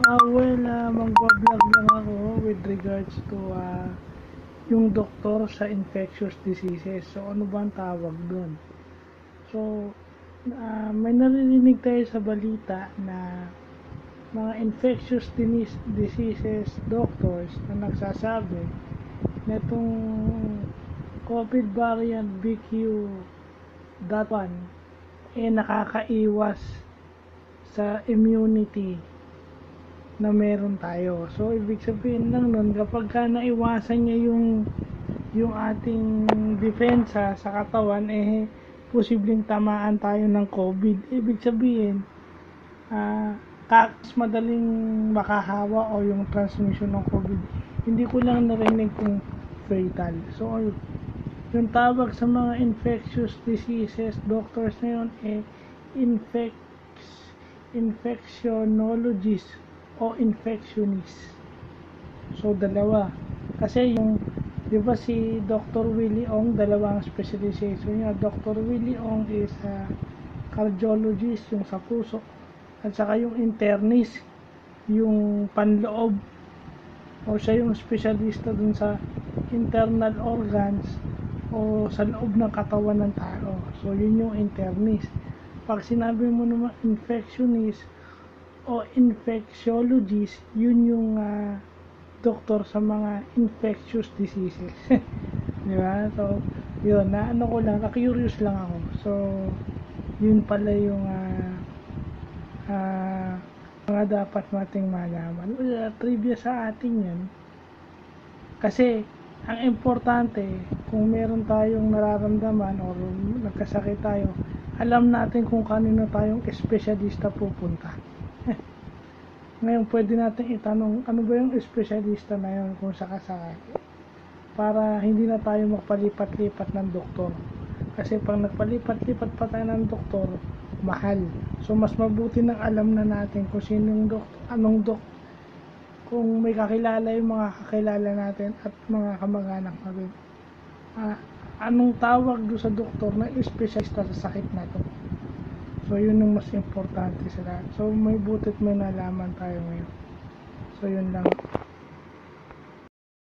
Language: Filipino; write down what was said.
Magbablog lang ako with regards to yung doktor sa infectious diseases. So, ano ba ang tawag doon? So, may naririnig tayo sa balita na mga infectious diseases doctors na nagsasabi na itong COVID variant BQ.1 nakakaiwas sa immunity na meron tayo. So, ibig sabihin lang nun, kapag naiwasan niya yung ating depensa sa katawan, posibleng tamaan tayo ng COVID. Ibig sabihin, madaling makahawa o yung transmission ng COVID. Hindi ko lang narinig kung fatal. So, yung tawag sa mga infectious diseases, doctors na yun, infectionologist o infectionist. So, dalawa. Kasi di ba si Dr. Willie Ong, dalawang specialization niya. Dr. Willie Ong is cardiologist, yung sa puso. At saka yung internist, yung panloob. O siya yung specialista dun sa internal organs o sa loob ng katawan ng tao. So, yun yung internist. Pag sinabi mo naman infectionist o infectiologist, yun yung doktor sa mga infectious diseases. Di ba? So, yun, ko lang, curious lang ako. So, yun pala yung mga dapat nating malaman. Trivia sa atin yan. Kasi, ang importante, kung meron tayong nararamdaman o nagkasakit tayo, alam natin kung kanino tayong espesyalista pupunta. Ngayon, pwede natin itanong, ano ba yung espesyalista na yun kung sakasakali? Para hindi na tayo magpalipat-lipat ng doktor. Kasi pag nagpalipat-lipat pa tayo ng doktor, mahal. So, mas mabuti nang alam na natin kung sinong doktor, kung may kakilala yung mga kakilala natin at mga kamag-anak natin. Anong tawag doon sa doktor na espesyalista sa sakit na to? So, yun yung mas importante sa lahat. So, may butit may nalaman tayo ngayon. So, yun lang.